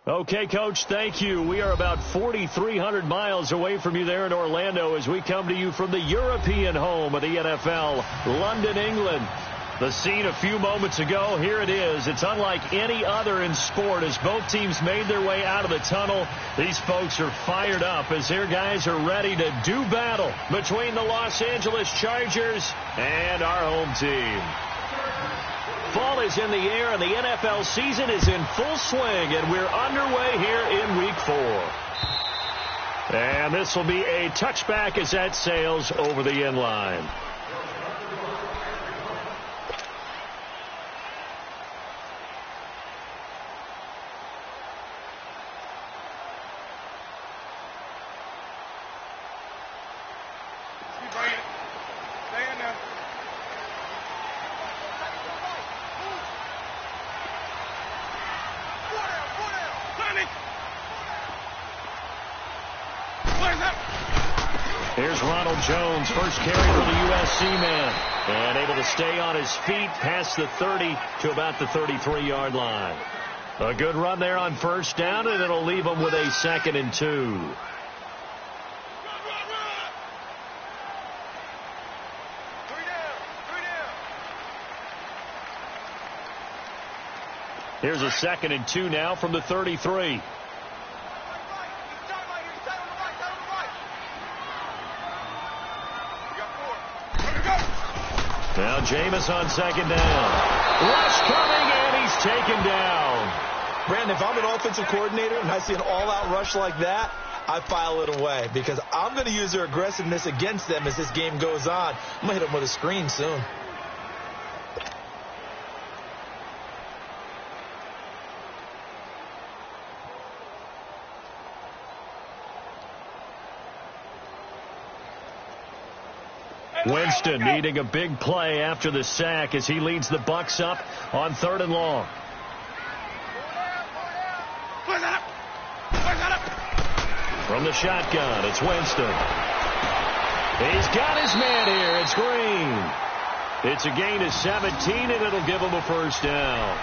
Okay, Coach, thank you. We are about 4,300 miles away from you there in Orlando as we come to you from the European home of the NFL, London, England. The scene a few moments ago, here it is. It's unlike any other in sport as both teams made their way out of the tunnel. These folks are fired up as their guys are ready to do battle between the Los Angeles Chargers and our home team. Fall is in the air and the NFL season is in full swing, and we're underway here in Week 4. And this will be a touchback as that sails over the end line. Here's Ronald Jones, first carry for the USC man, and able to stay on his feet past the 30 to about the 33-yard line. A good run there on first down, and it'll leave them with a 2nd and 2. Here's a 2nd and 2 now from the 33. Now Jameis on 2nd down. Rush coming, and he's taken down. Brandon, if I'm an offensive coordinator and I see an all-out rush like that, I file it away because I'm going to use their aggressiveness against them as this game goes on. I'm going to hit them with a screen soon. Winston needing a big play after the sack as he leads the Bucs up on 3rd and long. From the shotgun, it's Winston. He's got his man here. It's Green. It's a gain of 17, and it'll give him a first down.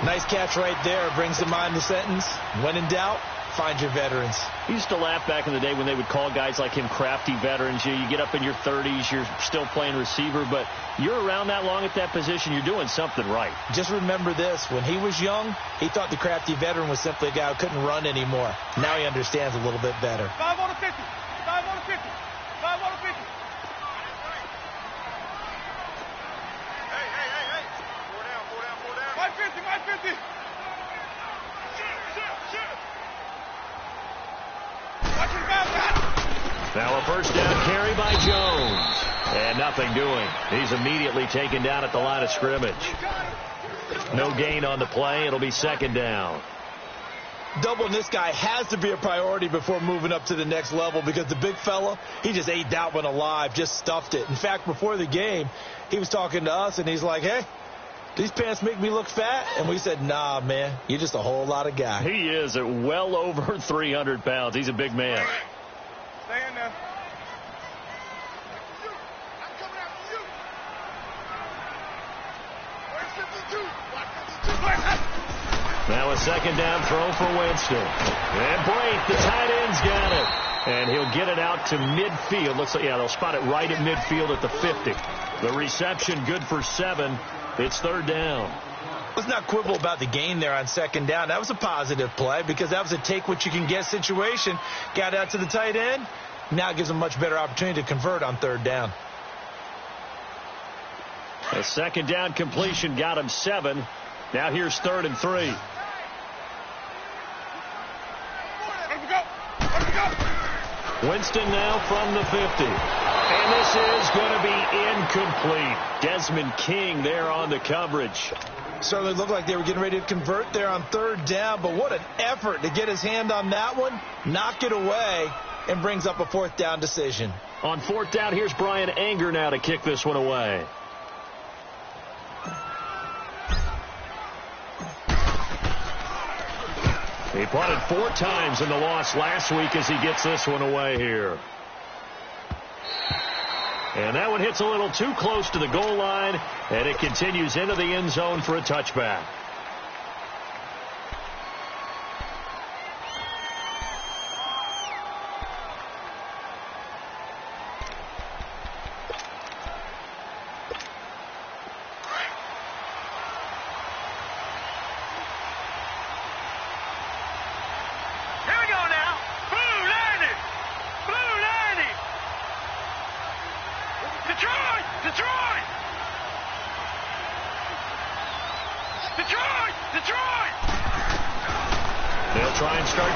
Nice catch right there. Brings to mind the sentence, when in doubt, find your veterans. I used to laugh back in the day when they would call guys like him crafty veterans. You get up in your 30s, you're still playing receiver, but you're around that long at that position, you're doing something right. Just remember this. When he was young, he thought the crafty veteran was simply a guy who couldn't run anymore. Now he understands a little bit better. 5 on the 50. 5 on the 50. 5 on the 50. Hey. 4 down. 550. Now a first down carry by Jones. And nothing doing. He's immediately taken down at the line of scrimmage. No gain on the play. It'll be 2nd down. Doubling this guy has to be a priority before moving up to the next level because the big fella, he just ate that one alive, just stuffed it. In fact, before the game, he was talking to us, and he's like, hey, these pants make me look fat? And we said, nah, man, you're just a whole lot of guy. He is at well over 300 pounds. He's a big man. Stay in there. Now a 2nd down throw for Winston. And Blake, the tight end's got it. And he'll get it out to midfield. Looks like, yeah, they'll spot it right at midfield at the 50. The reception good for 7. It's 3rd down. Let's not quibble about the gain there on 2nd down. That was a positive play because that was a take-what-you-can-get situation. Got out to the tight end. Now it gives them a much better opportunity to convert on 3rd down. A 2nd down completion got him 7. Now here's 3rd and 3. Winston now from the 50. And this is going to be incomplete. Desmond King there on the coverage. Certainly looked like they were getting ready to convert there on 3rd down, but what an effort to get his hand on that one, knock it away, and brings up a 4th down decision. On 4th down, here's Brian Anger now to kick this one away. He punted 4 times in the loss last week as he gets this one away here. And that one hits a little too close to the goal line, and it continues into the end zone for a touchback.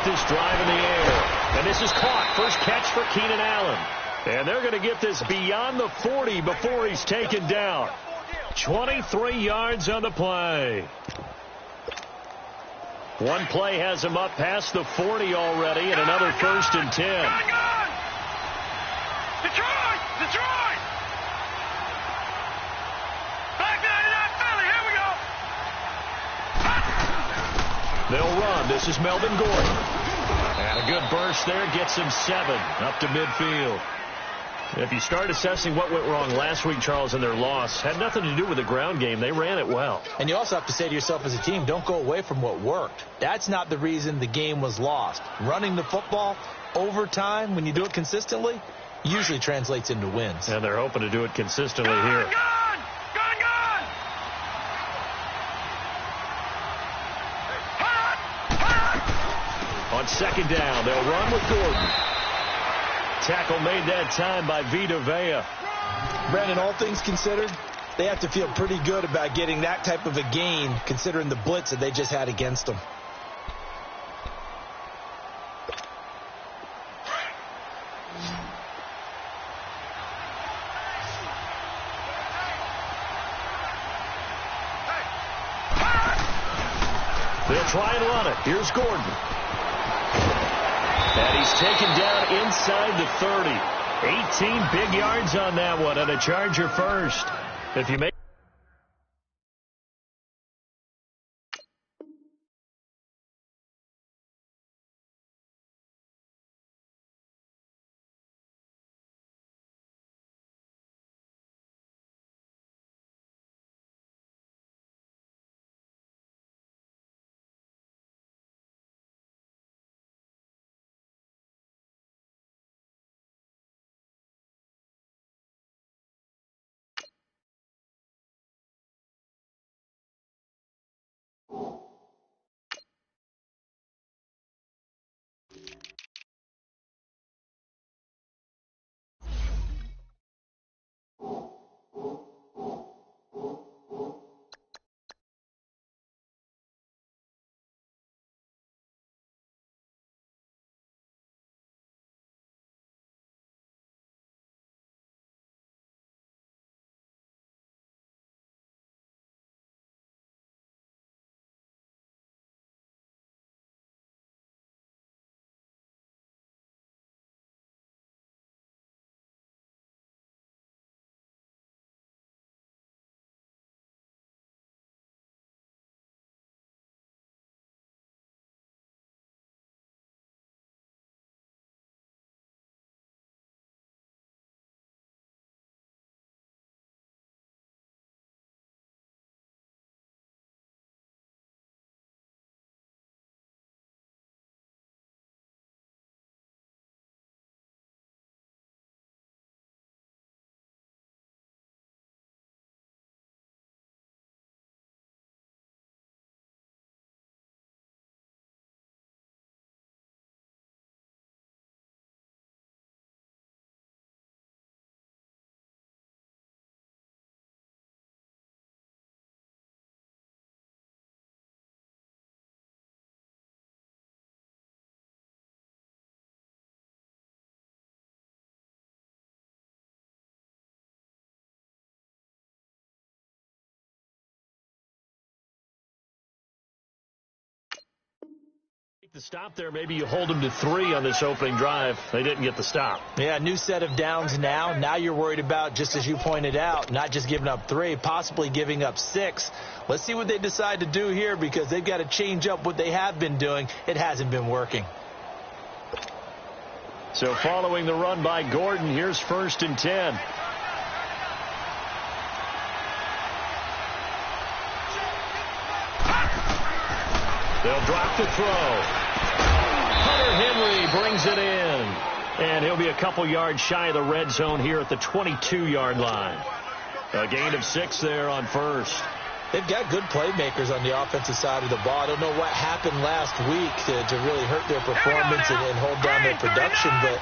this drive in the air. And this is caught. First catch for Keenan Allen. And they're going to get this beyond the 40 before he's taken down. 23 yards on the play. One play has him up past the 40 already, and another 1st and 10. Detroit! Detroit! Back down in that Philly. Here we go. They'll run. This is Melvin Gordon. And a good burst there gets him 7 up to midfield. If you start assessing what went wrong last week, Charles, in their loss, had nothing to do with the ground game. They ran it well. And you also have to say to yourself as a team, don't go away from what worked. That's not the reason the game was lost. Running the football over time, when you do it consistently, usually translates into wins. And they're hoping to do it consistently here. Gun! On 2nd down, they'll run with Gordon. Tackle made that time by Vita Vea. Brandon, all things considered, they have to feel pretty good about getting that type of a gain, considering the blitz that they just had against them. They'll try and run it. Here's Gordon. And he's taken down inside the 30. 18 big yards on that one, and a Charger first. If you make the stop there, maybe you hold them to 3 on this opening drive. They didn't get the stop. Yeah, new set of downs now. Now you're worried about, just as you pointed out, not just giving up 3, possibly giving up 6. Let's see what they decide to do here, because they've got to change up what they have been doing. It hasn't been working. So following the run by Gordon, here's 1st and 10. They'll drop the throw. Hunter Henry brings it in. And he'll be a couple yards shy of the red zone here at the 22-yard line. A gain of 6 there on 1st. They've got good playmakers on the offensive side of the ball. I don't know what happened last week to really hurt their performance and hold down their production, but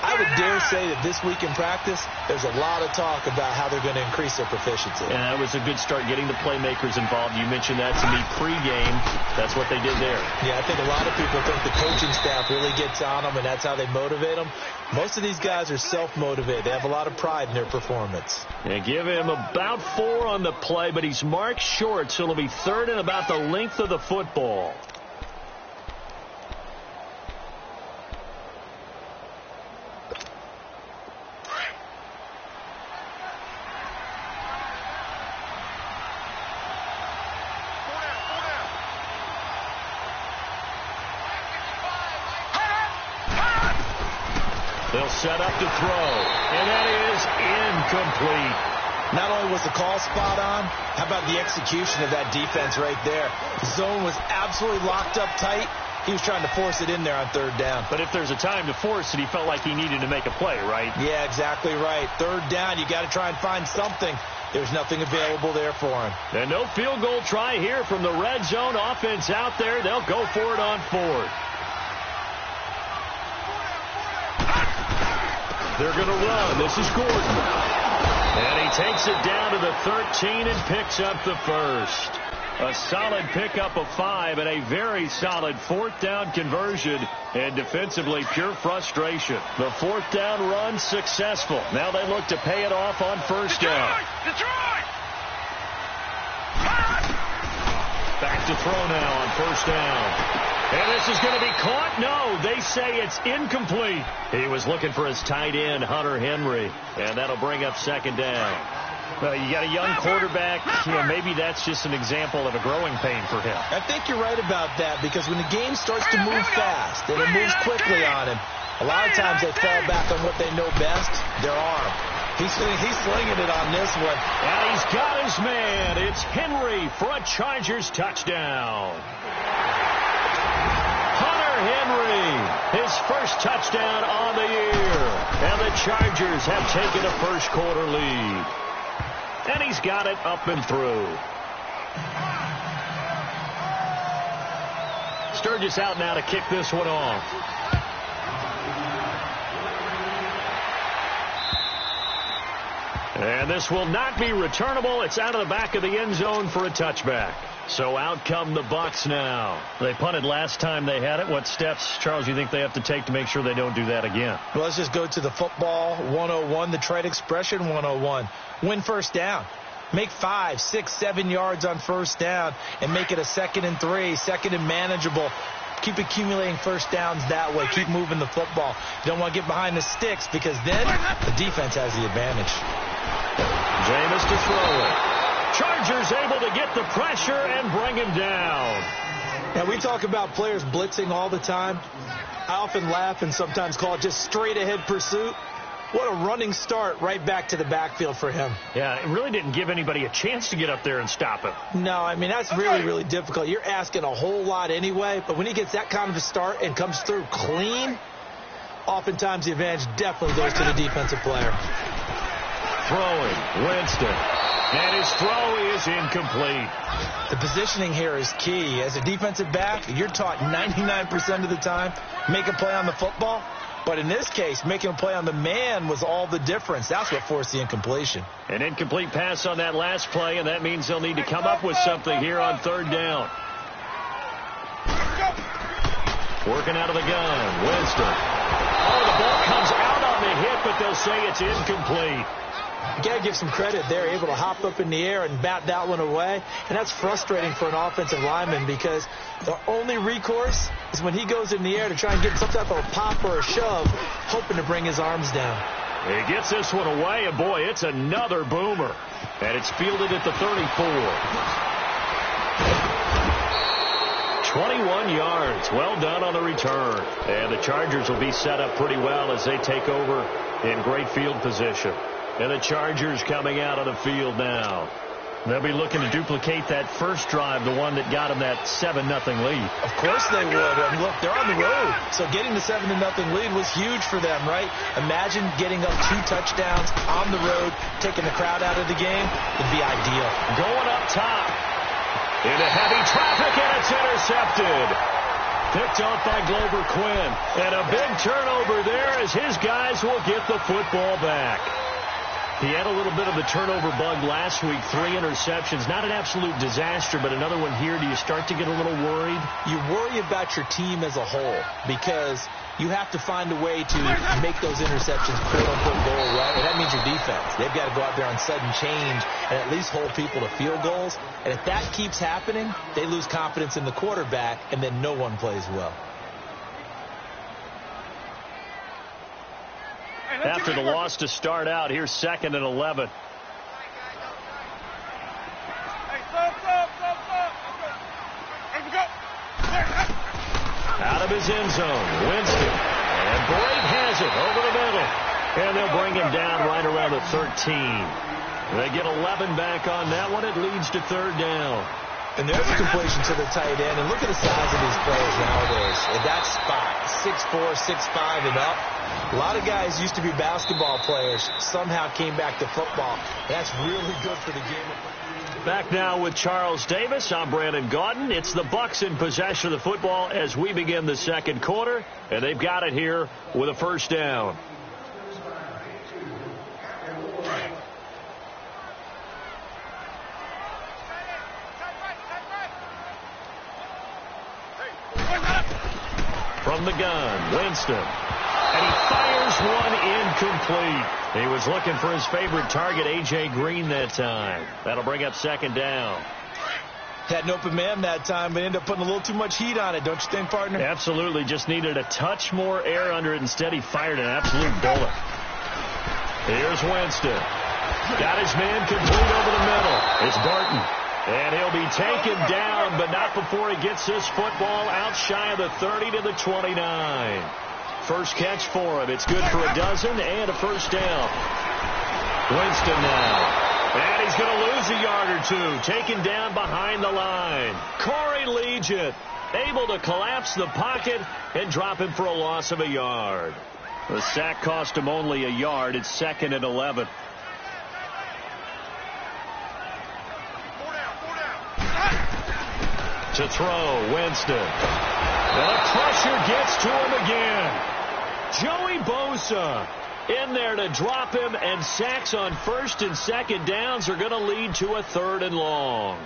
I would dare say that this week in practice, there's a lot of talk about how they're going to increase their proficiency. And that was a good start, getting the playmakers involved. You mentioned that to me pregame. That's what they did there. Yeah, I think a lot of people think the coaching staff really gets on them, and that's how they motivate them. Most of these guys are self-motivated. They have a lot of pride in their performance. And give him about 4 on the play, but he's marked short, so it'll be 3rd and about the length of the football. They'll set up to throw, and that is incomplete. Not only was the call spot on, how about the execution of that defense right there? The zone was absolutely locked up tight. He was trying to force it in there on 3rd down. But if there's a time to force it, he felt like he needed to make a play, right? Yeah, exactly right. 3rd down, you got to try and find something. There's nothing available there for him. And no field goal try here from the red zone. Offense out there. They'll go for it on 4th. They're going to run. This is Gordon. And he takes it down to the 13 and picks up the first. A solid pickup of 5 and a very solid 4th down conversion. And defensively, pure frustration. The 4th down run successful. Now they look to pay it off on 1st down. Back to throw now on 1st down. And this is going to be caught. No, they say it's incomplete. He was looking for his tight end, Hunter Henry. And that'll bring up 2nd down. Well, you got a young quarterback. Maybe that's just an example of a growing pain for him. I think you're right about that, because when the game starts to move fast and it moves quickly on him, a lot of times they fall back on what they know best, their arm. He's slinging it on this one. And he's got his man. It's Henry for a Chargers touchdown. Henry, his first touchdown on the year. And the Chargers have taken a first-quarter lead. And he's got it up and through. Sturgis out now to kick this one off. And this will not be returnable. It's out of the back of the end zone for a touchback. So out come the Bucs now. They punted last time they had it. What steps, Charles, you think they have to take to make sure they don't do that again? Well, let's just go to the football 101, the trade expression 101. Win 1st down. Make 5, 6, 7 yards on 1st down and make it a 2nd and 3, 2nd and manageable. Keep accumulating 1st downs that way. Keep moving the football. You don't want to get behind the sticks, because then the defense has the advantage. Jameis to throw it. Chargers able to get the pressure and bring him down. Now, we talk about players blitzing all the time. I often laugh and sometimes call it just straight-ahead pursuit. What a running start right back to the backfield for him. Yeah, it really didn't give anybody a chance to get up there and stop him. No, I mean, that's really, really difficult. You're asking a whole lot anyway, but when he gets that kind of a start and comes through clean, oftentimes the advantage definitely goes to the defensive player. Throwing, Winston. And his throw is incomplete. The positioning here is key. As a defensive back, you're taught 99% of the time, make a play on the football. But in this case, making a play on the man was all the difference. That's what forced the incompletion. An incomplete pass on that last play, and that means they'll need to come up with something here on 3rd down. Working out of the gun, Winston. Oh, the ball comes out on the hit, but they'll say it's incomplete. You got to give some credit. They're able to hop up in the air and bat that one away. And that's frustrating for an offensive lineman, because the only recourse is when he goes in the air to try and get some type of a pop or a shove, hoping to bring his arms down. He gets this one away, and boy, it's another boomer. And it's fielded at the 34. 21 yards. Well done on the return. And the Chargers will be set up pretty well as they take over in great field position. And the Chargers coming out on the field now. They'll be looking to duplicate that first drive, the one that got them that 7-0 lead. Of course they would. I mean, look, they're on the road. So getting the 7-0 lead was huge for them, right? Imagine getting up 2 touchdowns on the road, taking the crowd out of the game. Would be ideal. Going up top. Into heavy traffic, and it's intercepted. Picked off by Glover Quinn. And a big turnover there as as his guys will get the football back. He had a little bit of the turnover bug last week, 3 interceptions. Not an absolute disaster, but another one here. Do you start to get a little worried? You worry about your team as a whole because you have to find a way to make those interceptions quote-unquote go away, and that means your defense. They've got to go out there on sudden change and at least hold people to field goals. And if that keeps happening, they lose confidence in the quarterback, and then no one plays well. After the loss to start out, here's 2nd and 11. Out of his end zone, Winston. And Brate has it over the middle. And they'll bring him down right around the 13. They get 11 back on that one. It leads to 3rd down. And there's a completion to the tight end. And look at the size of these players nowadays. At that spot, 6'4", 6'5", and up. A lot of guys used to be basketball players, somehow came back to football. That's really good for the game. Back now with Charles Davis. I'm Brandon Gaudin. It's the Bucs in possession of the football as we begin the 2nd quarter. And they've got it here with a 1st down. From the gun, Winston. And he fires one incomplete. He was looking for his favorite target, A.J. Green, that time. That'll bring up 2nd down. Had an open man that time, but ended up putting a little too much heat on it, don't you think, partner? Absolutely. Just needed a touch more air under it. Instead, he fired an absolute bullet. Here's Winston. Got his man complete over the middle. It's Barton. And he'll be taken down, but not before he gets this football out shy of the 30 to the 29. First catch for him. It's good for a dozen and a 1st down. Winston now. And he's going to lose a yard or 2. Taken down behind the line. Corey Liuget able to collapse the pocket and drop him for a loss of a yard. The sack cost him only a yard. It's 2nd and 11. To throw, Winston. And the pressure gets to him again. Joey Bosa in there to drop him, and sacks on 1st and 2nd downs are going to lead to a 3rd and long.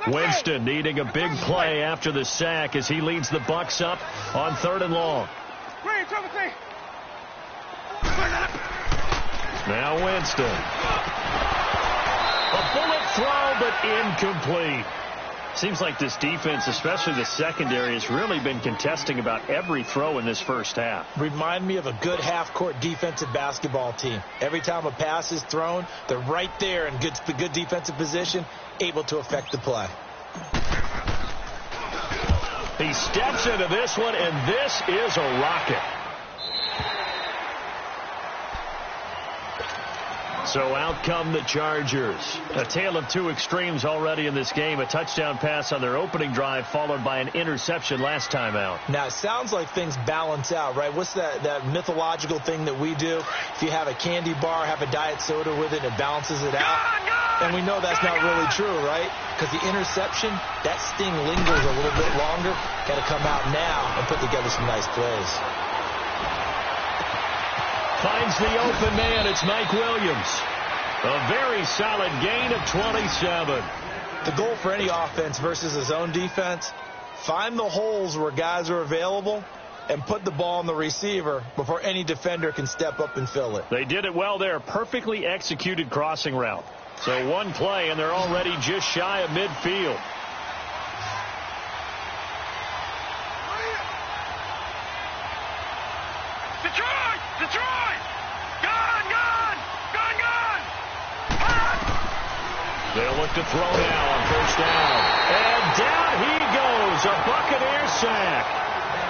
Winston needing a big play after the sack as he leads the Bucs up on 3rd and long. Now Winston. A bullet throw, but incomplete. Seems like this defense, especially the secondary, has really been contesting about every throw in this first half. Remind me of a good half-court defensive basketball team. Every time a pass is thrown, they're right there in good defensive position, able to affect the play. He steps into this one, and this is a rocket. So out come the Chargers. A tale of 2 extremes already in this game. A touchdown pass on their opening drive followed by an interception last time out. Now, it sounds like things balance out, right? What's that mythological thing that we do? If you have a candy bar, have a diet soda with it, it balances it out. And we know that's not really true, right? Because the interception, that sting lingers a little bit longer. Got to come out now and put together some nice plays. Finds the open man. It's Mike Williams. A very solid gain of 27. The goal for any offense versus his own defense, find the holes where guys are available and put the ball on the receiver before any defender can step up and fill it. They did it well there. Perfectly executed crossing route. So one play, and they're already just shy of midfield. Detroit! Detroit! Gun! Gun! Gun! Gun! They'll look to throw now on 1st down. And down he goes. A Buccaneer sack.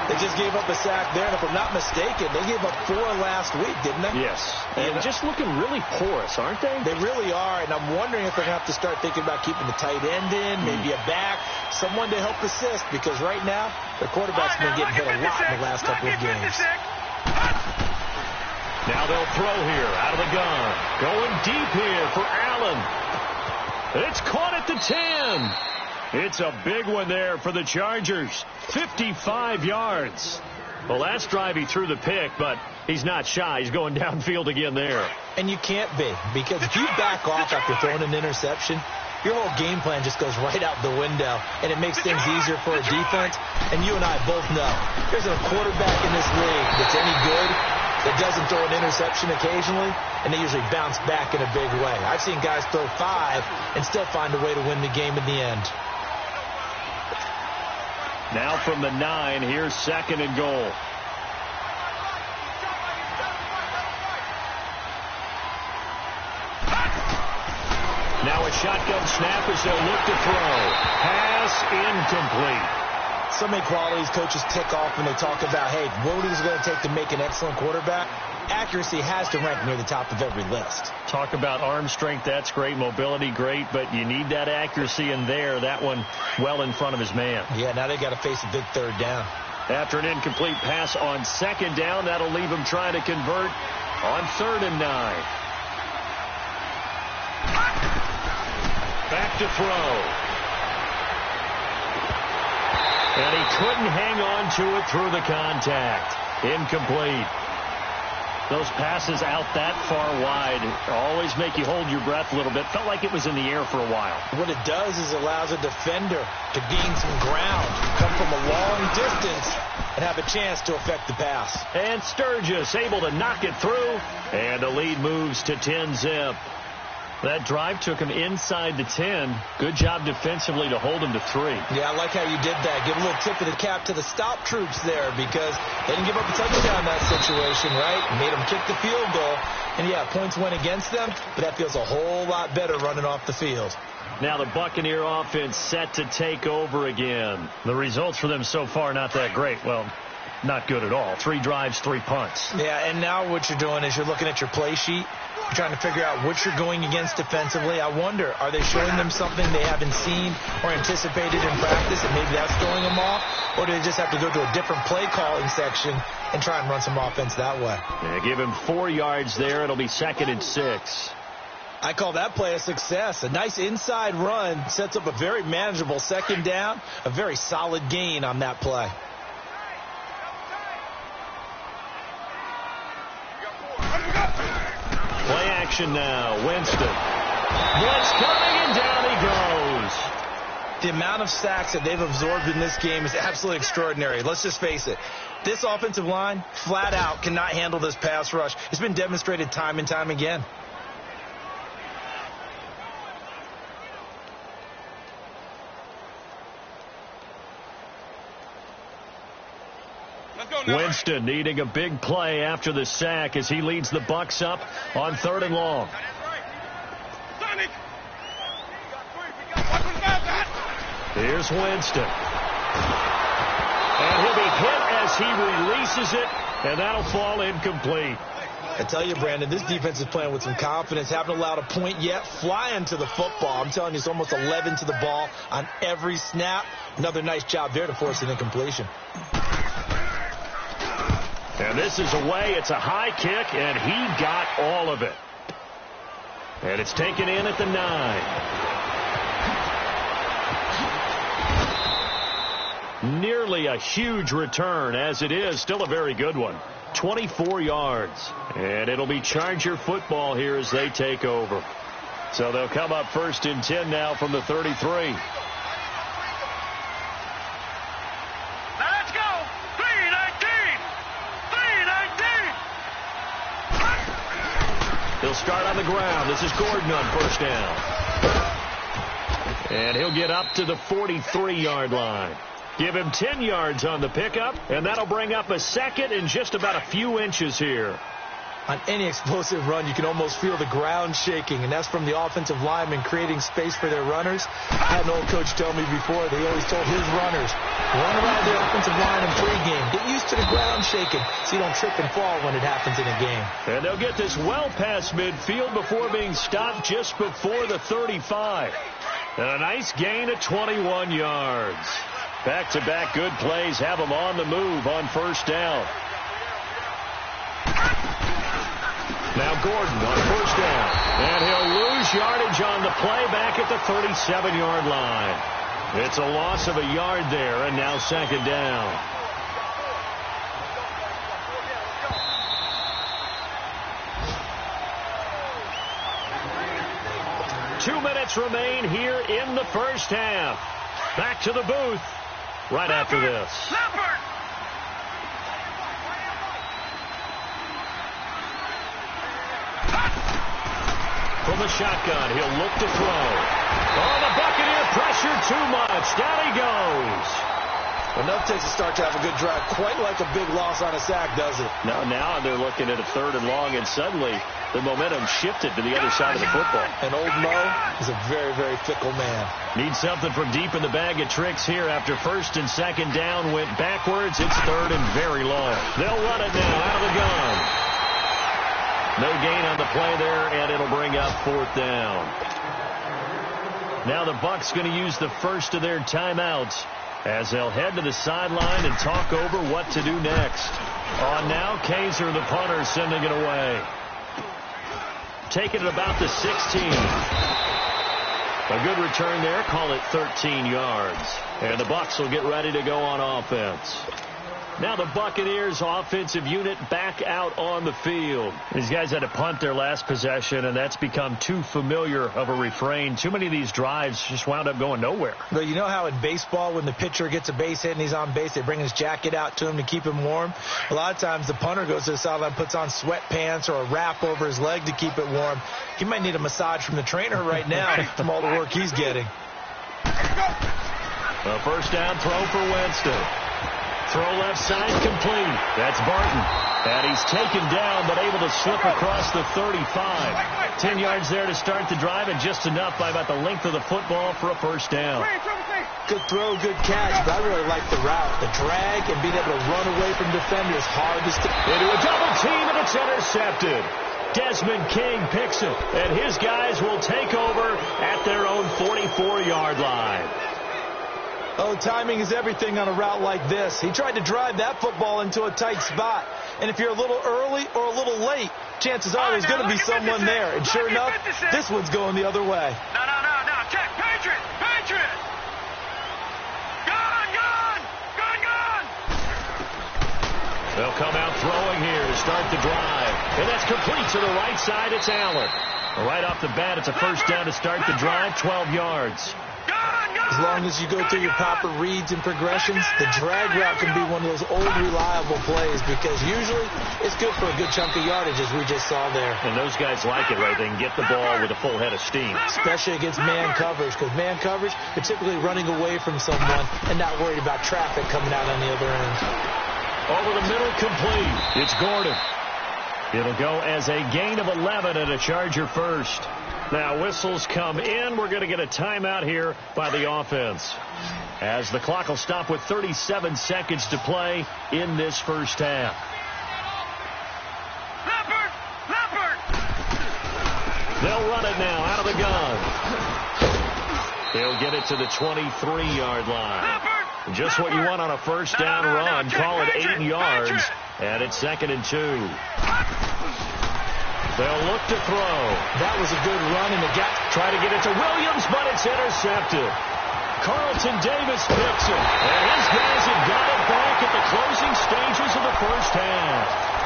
They just gave up a sack there, and if I'm not mistaken, they gave up 4 last week, didn't they? Yes. And just looking really porous, aren't they? They really are, and I'm wondering if they're going to have to start thinking about keeping the tight end in, maybe a back, someone to help assist, because right now, their quarterback's been getting hit a lot in the last couple of games. Now they'll throw here out of the gun. Going deep here for Allen. It's caught at the 10. It's a big one there for the Chargers. 55 yards. Well, last drive he threw the pick, but he's not shy. He's going downfield again there. And you can't be, because if you back off after throwing an interception, your whole game plan just goes right out the window, and it makes things easier for a defense. And you and I both know there's a quarterback in this league that's any good that doesn't throw an interception occasionally, and they usually bounce back in a big way. I've seen guys throw 5 and still find a way to win the game in the end. Now from the 9, here's 2nd and goal. Now a shotgun snap as they'll look to throw. Pass incomplete. So many qualities coaches tick off when they talk about, hey, what is it going to take to make an excellent quarterback? Accuracy has to rank near the top of every list. Talk about arm strength, that's great. Mobility, great, but you need that accuracy in there. That one well in front of his man. Yeah, now they got to face a big 3rd down. After an incomplete pass on 2nd down, that'll leave him trying to convert on 3rd and 9. Back to throw. And he couldn't hang on to it through the contact. Incomplete. Those passes out that far wide always make you hold your breath a little bit. Felt like it was in the air for a while. What it does is it allows a defender to gain some ground, come from a long distance, and have a chance to affect the pass. And Sturgis able to knock it through, and the lead moves to 10-zip. That drive took him inside the 10. Good job defensively to hold him to 3. Yeah, I like how you did that. Give a little tip of the cap to the stop troops there, because they didn't give up a touchdown in that situation, right? Made them kick the field goal. And, yeah, points went against them, but that feels a whole lot better running off the field. Now the Buccaneer offense set to take over again. The results for them so far not that great. Well, not good at all. 3 drives, 3 punts. Yeah, and now what you're doing is you're looking at your play sheet. You're trying to figure out what you're going against defensively. I wonder, are they showing them something they haven't seen or anticipated in practice, and maybe that's throwing them off? Or do they just have to go to a different play calling section and try and run some offense that way? Yeah, give him 4 yards there. It'll be 2nd and 6. I call that play a success. A nice inside run sets up a very manageable 2nd down, a very solid gain on that play. Play action now. Winston. Blitz coming, and down he goes. The amount of sacks that they've absorbed in this game is absolutely extraordinary. Let's just face it. This offensive line, flat out, cannot handle this pass rush. It's been demonstrated time and time again. Winston needing a big play after the sack as he leads the Bucs up on 3rd and long. Here's Winston. And he'll be hit as he releases it, and that'll fall incomplete. I tell you, Brandon, this defense is playing with some confidence. Haven't allowed a point yet. Flying to the football. I'm telling you, it's almost 11 to the ball on every snap. Another nice job there to force an incompletion. And this is away. It's a high kick, and he got all of it. And it's taken in at the 9. Nearly a huge return, as it is. Still a very good one. 24 yards. And it'll be Charger football here as they take over. So they'll come up 1st and 10 now from the 33. He'll start on the ground. This is Gordon on 1st down. And he'll get up to the 43-yard line. Give him 10 yards on the pickup, and that'll bring up a 2nd in just about a few inches here. On any explosive run, you can almost feel the ground shaking, and that's from the offensive linemen creating space for their runners. I had an old coach tell me before, they always told his runners, run around the offensive line in pregame. Get used to the ground shaking so you don't trip and fall when it happens in a game. And they'll get this well past midfield before being stopped just before the 35. And a nice gain of 21 yards. Back-to-back good plays have them on the move on 1st down. Now Gordon on first down. And he'll lose yardage on the play back at the 37-yard line. It's a loss of a yard there, and now second down. Two minutes remain here in the first half. Back to the booth right after this. From the shotgun, he'll look to throw. Oh, the Buccaneer pressure too much. Down he goes. Enough takes to start to have a good drive. Quite like a big loss on a sack, does it? Now they're looking at a 3rd and long, and suddenly the momentum shifted to the other side of the football. And old Mo is a very, very fickle man. Needs something from deep in the bag of tricks here. After 1st and 2nd down went backwards, it's 3rd and very long. They'll run it now out of the gun. No gain on the play there, and it'll bring up 4th down. Now the Bucs going to use the first of their timeouts as they'll head to the sideline and talk over what to do next. On now, Kaiser, the punter, sending it away. Taking it about the 16. A good return there. Call it 13 yards. And the Bucs will get ready to go on offense. Now the Buccaneers offensive unit back out on the field. These guys had to punt their last possession, and that's become too familiar of a refrain. Too many of these drives just wound up going nowhere. But you know how in baseball, when the pitcher gets a base hit and he's on base, they bring his jacket out to him to keep him warm? A lot of times the punter goes to the sideline, puts on sweatpants or a wrap over his leg to keep it warm. He might need a massage from the trainer right now from all the work he's getting. A first down throw for Winston. Throw left side complete. That's Barton. And he's taken down, but able to slip across the 35. 10 yards there to start the drive, and just enough by about the length of the football for a first down. Good throw, good catch, but I really like the route. The drag and being able to run away from defenders hard to stop. Into a double team, and it's intercepted. Desmond King picks it, and his guys will take over at their own 44-yard line. Oh, timing is everything on a route like this. He tried to drive that football into a tight spot. And if you're a little early or a little late, chances are there's going to be someone there. And sure enough, this one's going the other way. No. Check. Patriot. Gone. They'll come out throwing here to start the drive. And that's complete to the right side. It's Allen. Right off the bat, it's a first down to start the drive, 12 yards. As long as you go through your proper reads and progressions, the drag route can be one of those old reliable plays because usually it's good for a good chunk of yardage, as we just saw there. And those guys like it, right? They can get the ball with a full head of steam. Especially against man coverage, because man coverage, they're typically running away from someone and not worried about traffic coming out on the other end. Over the middle, complete. It's Gordon. It'll go as a gain of 11 and a Charger first. Now whistles come in. We're going to get a timeout here by the offense, as the clock will stop with 37 seconds to play in this first half. Leopard. They'll run it now out of the gun. They'll get it to the 23-yard line. Just what you want on a first down run. Call it 8 yards, and it's 2nd and 2. They'll look to throw. That was a good run in the gap. Try to get it to Williams, but it's intercepted. Carlton Davis picks it, and his guys have got it back at the closing stages of the first half.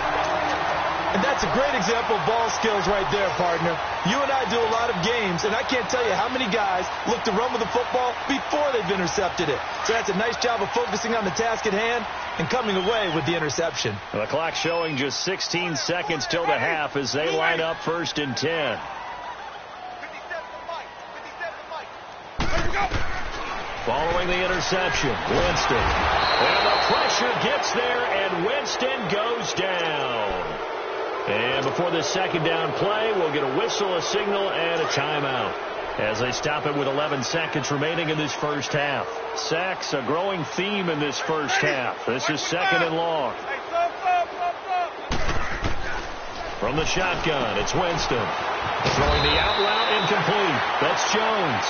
And that's a great example of ball skills right there, partner. You and I do a lot of games, and I can't tell you how many guys look to run with the football before they've intercepted it. So that's a nice job of focusing on the task at hand and coming away with the interception. The clock showing just 16 seconds till the half as they line up 1st and 10. Following the interception, Winston. And the pressure gets there, and Winston goes down. And before the second down play, we'll get a whistle, a signal, and a timeout as they stop it with 11 seconds remaining in this first half. Sacks, a growing theme in this first half. This is 2nd and long. From the shotgun, it's Winston. Throwing the out route, incomplete. That's Jones.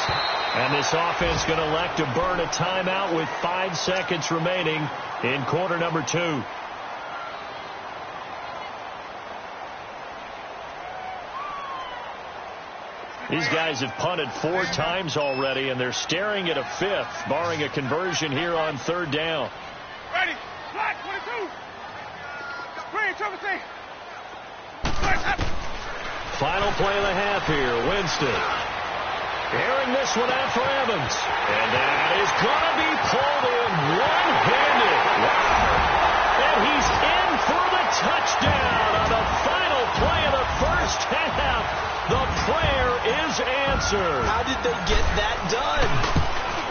And this offense going to elect to burn a timeout with 5 seconds remaining in quarter number 2. These guys have punted 4 times already, and they're staring at a 5th, barring a conversion here on 3rd down. Ready. Slide. 22. Green, 17. Final play of the half here. Winston. Airing this one out for Evans. And that is going to be pulled in one-handed. Wow. And he's in for the touchdown on the final play of the first half. The prayer is answered. How did they get that done?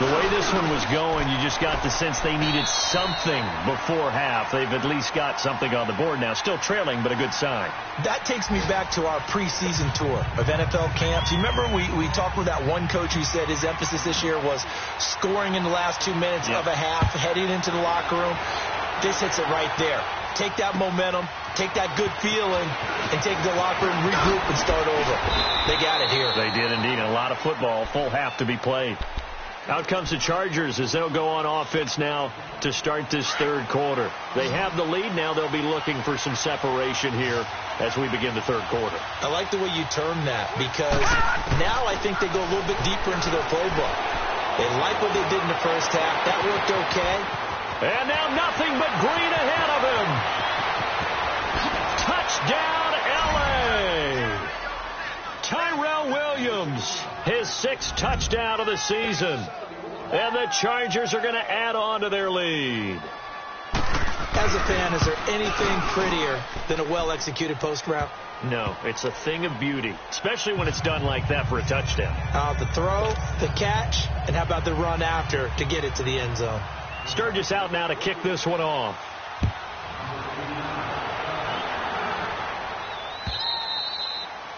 The way this one was going, you just got the sense they needed something before half. They've at least got something on the board now. Still trailing, but a good sign. That takes me back to our preseason tour of NFL camps. You remember we talked with that one coach who said his emphasis this year was scoring in the last 2 minutes of a half, heading into the locker room. This hits it right there. Take that momentum, take that good feeling, and take the locker room, regroup, and start over. They got it here. They did indeed. A lot of football, full half to be played. Out comes the Chargers as they'll go on offense now to start this 3rd quarter. They have the lead. Now they'll be looking for some separation here as we begin the 3rd quarter. I like the way you term that, because now I think they go a little bit deeper into their playbook. They like what they did in the first half. That worked okay. And now nothing but green ahead of him. Touchdown, L.A. Tyrell Williams, his 6th touchdown of the season. And the Chargers are going to add on to their lead. As a fan, is there anything prettier than a well-executed post route? No, it's a thing of beauty, especially when it's done like that for a touchdown. The throw, the catch, and how about the run after to get it to the end zone? Sturgis out now to kick this one off.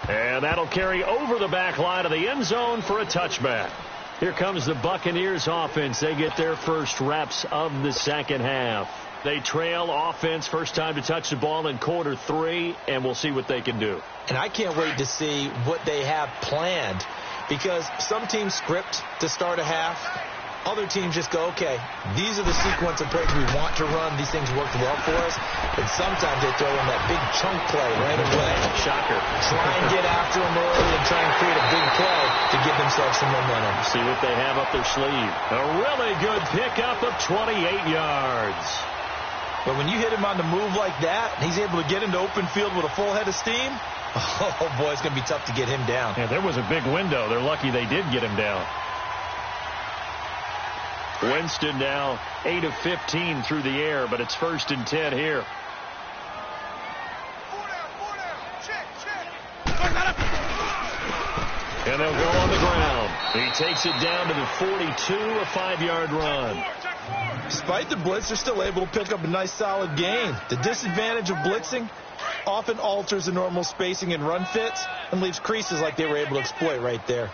And that'll carry over the back line of the end zone for a touchback. Here comes the Buccaneers offense. They get their first reps of the 2nd half. They trail offense, first time to touch the ball in quarter 3, and we'll see what they can do. And I can't wait to see what they have planned, because some teams script to start a half. Other teams just go, okay, these are the sequence of plays we want to run. These things worked well for us. But sometimes they throw in that big chunk play right away. Shocker. Try and get after them early and try and create a big play to give themselves some momentum. See what they have up their sleeve. A really good pickup of 28 yards. But when you hit him on the move like that, he's able to get into open field with a full head of steam. Oh, boy, it's going to be tough to get him down. Yeah, there was a big window. They're lucky they did get him down. Winston now 8 of 15 through the air, but it's 1st and 10 here. And they'll go on the ground. He takes it down to the 42, a 5-yard run. Despite the blitz, they're still able to pick up a nice solid gain. The disadvantage of blitzing often alters the normal spacing and run fits and leaves creases like they were able to exploit right there.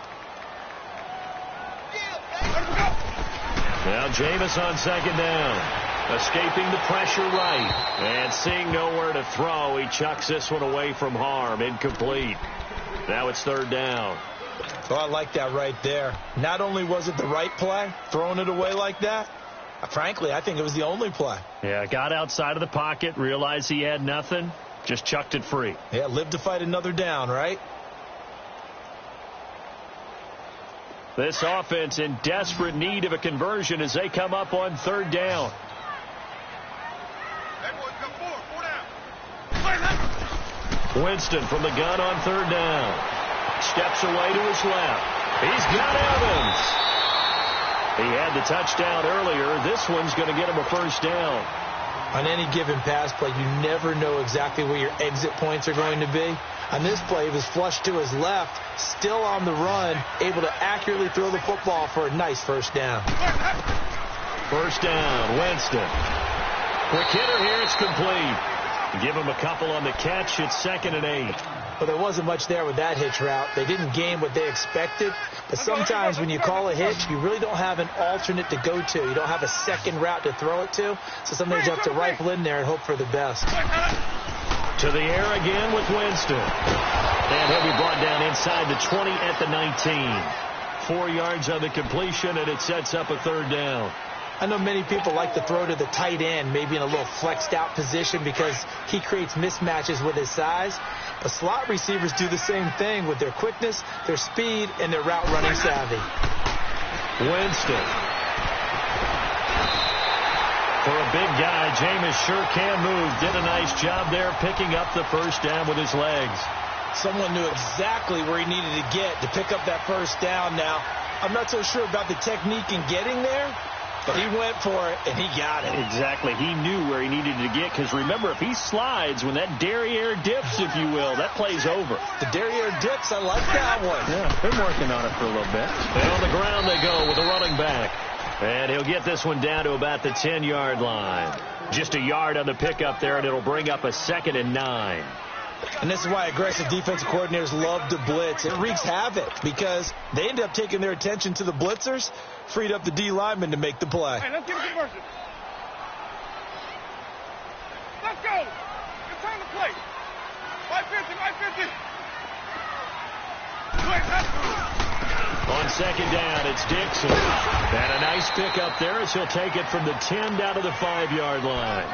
Now Jameis on 2nd down. Escaping the pressure right. And seeing nowhere to throw, he chucks this one away from harm. Incomplete. Now it's 3rd down. Oh, I like that right there. Not only was it the right play, throwing it away like that, frankly, I think it was the only play. Yeah, got outside of the pocket, realized he had nothing, just chucked it free. Yeah, live to fight another down, right? This offense in desperate need of a conversion as they come up on 3rd down. Winston from the gun on 3rd down. Steps away to his left. He's got Evans. He had the touchdown earlier. This one's going to get him a 1st down. On any given pass play, you never know exactly where your exit points are going to be. On this play, he was flushed to his left, still on the run, able to accurately throw the football for a nice 1st down. 1st down, Winston. Quick hitter here, it's complete. Give him a couple on the catch. It's 2nd and 8. Well, there wasn't much there with that hitch route. They didn't gain what they expected. But sometimes when you call a hitch, you really don't have an alternate to go to. You don't have a second route to throw it to. So sometimes you have to rifle in there and hope for the best. To the air again with Winston. And he'll be brought down inside the 20 at the 19. 4 yards on the completion, and it sets up a 3rd down. I know many people like to throw to the tight end, maybe in a little flexed out position because he creates mismatches with his size. But slot receivers do the same thing with their quickness, their speed, and their route running savvy. Winston. For a big guy, Jameis sure can move. Did a nice job there picking up the first down with his legs. Someone knew exactly where he needed to get to pick up that first down. Now, I'm not so sure about the technique in getting there, but he went for it, and he got it. Exactly. He knew where he needed to get, because remember, if he slides, when that derriere dips, if you will, that play's over. The derriere dips, I like that one. Yeah, been working on it for a little bit. And on the ground they go with the running back. And he'll get this one down to about the 10-yard line. Just a yard on the pickup there, and it'll bring up a 2nd and 9. And this is why aggressive defensive coordinators love to blitz. It wreaks havoc because they end up taking their attention to the blitzers, freed up the D lineman to make the play. Hey, let's get a conversion. Let's go. It's time to play. 550, 550. On 2nd down, it's Dixon. And a nice pickup there as he'll take it from the 10 down to the 5-yard line.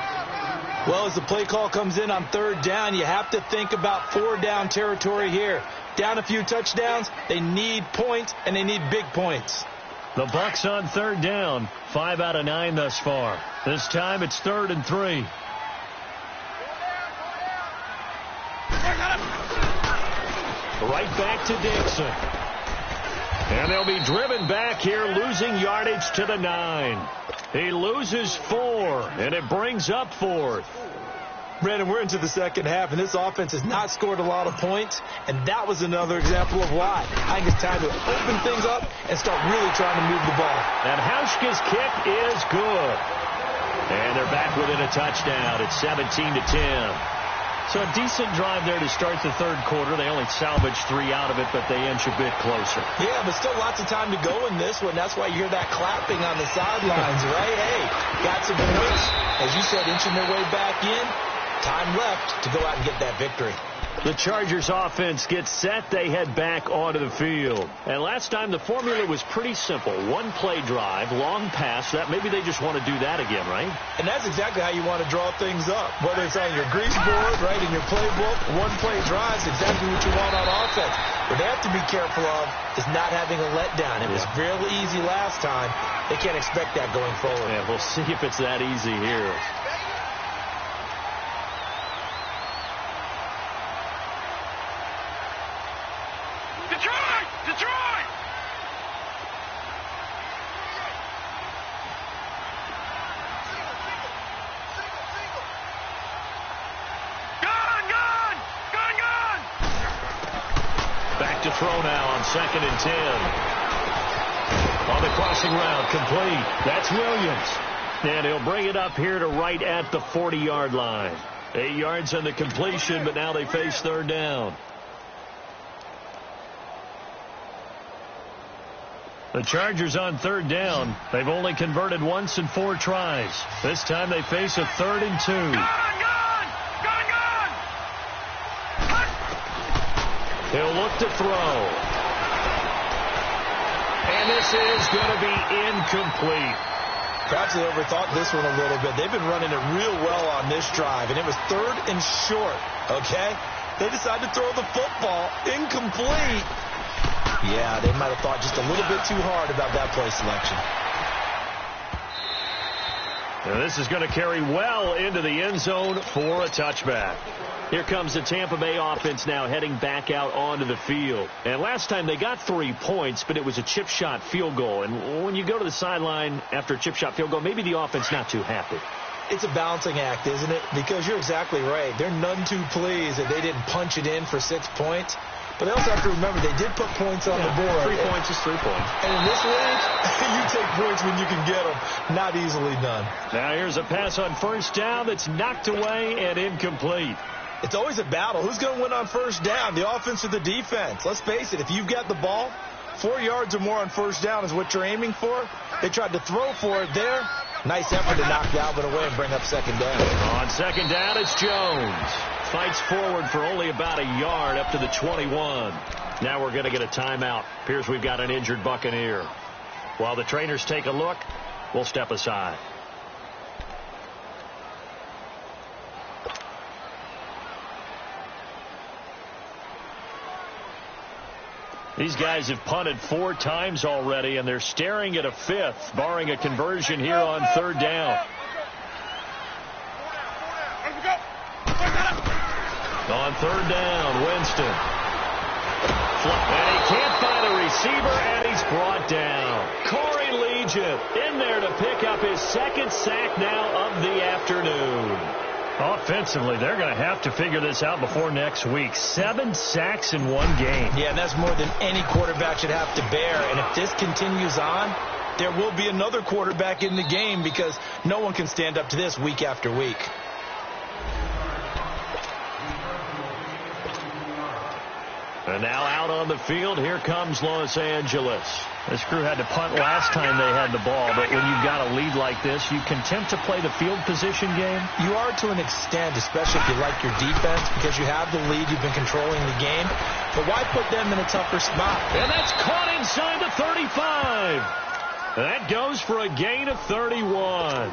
Well, as the play call comes in on 3rd down, you have to think about 4-down territory here. Down a few touchdowns, they need points, and they need big points. The Bucs on 3rd down, 5 out of 9 thus far. This time it's 3rd and 3. Right back to Dixon. And they'll be driven back here, losing yardage to the 9. He loses 4, and it brings up 4th. Brandon, we're into the second half, and this offense has not scored a lot of points, and that was another example of why. I think it's time to open things up and start really trying to move the ball. And Hauschka's kick is good. And they're back within a touchdown. It's 17-10. So a decent drive there to start the 3rd quarter. They only salvaged 3 out of it, but they inch a bit closer. Yeah, but still lots of time to go in this one. That's why you hear that clapping on the sidelines, right? Hey, got some points. As you said, inching their way back in. Time left to go out and get that victory. The Chargers offense gets set. They head back onto the field. And last time the formula was pretty simple. 1-play drive, long pass. That maybe they just want to do that again, right? And that's exactly how you want to draw things up. Whether it's on your grease board, right, in your playbook, 1-play drives, exactly what you want on offense. What they have to be careful of is not having a letdown. It was fairly easy last time. They can't expect that going forward. Yeah, we'll see if it's that easy here. To throw now on 2nd and 10. On the crossing route, complete. That's Williams. And he'll bring it up here to right at the 40-yard line. 8 yards on the completion, but now they face 3rd down. The Chargers on 3rd down. They've only converted once in 4 tries. This time they face a 3rd and 2. He'll look to throw. And this is going to be incomplete. Perhaps they overthought this one a little bit. They've been running it real well on this drive, and it was 3rd and short, okay? They decided to throw the football incomplete. Yeah, they might have thought just a little bit too hard about that play selection. Now this is going to carry well into the end zone for a touchback. Here comes the Tampa Bay offense now heading back out onto the field. And last time they got 3 points, but it was a chip shot field goal. And when you go to the sideline after a chip shot field goal, maybe the offense not too happy. It's a balancing act, isn't it? Because you're exactly right. They're none too pleased that they didn't punch it in for 6 points. But they also have to remember they did put points on the board. 3 points is 3 points. And in this league, you take points when you can get them. Not easily done. Now here's a pass on 1st down that's knocked away and incomplete. It's always a battle. Who's going to win on 1st down, the offense or the defense? Let's face it, if you've got the ball, 4 yards or more on 1st down is what you're aiming for. They tried to throw for it there. Nice effort to knock Dalvin away and bring up 2nd down. On 2nd down, it's Jones. Fights forward for only about a yard up to the 21. Now we're going to get a timeout. Appears we've got an injured Buccaneer. While the trainers take a look, we'll step aside. These guys have punted 4 times already, and they're staring at a 5th, barring a conversion here on 3rd down. On 3rd down, Winston. And he can't find a receiver, and he's brought down. Corey Liuget in there to pick up his 2nd sack now of the afternoon. Offensively, they're going to have to figure this out before next week. 7 sacks in 1 game. Yeah, and that's more than any quarterback should have to bear. And if this continues on, there will be another quarterback in the game because no one can stand up to this week after week. And now out on the field, here comes Los Angeles. This crew had to punt last time they had the ball, but when you've got a lead like this, you content to play the field position game? You are to an extent, especially if you like your defense, because you have the lead, you've been controlling the game. But why put them in a tougher spot? And that's caught inside the 35. That goes for a gain of 31.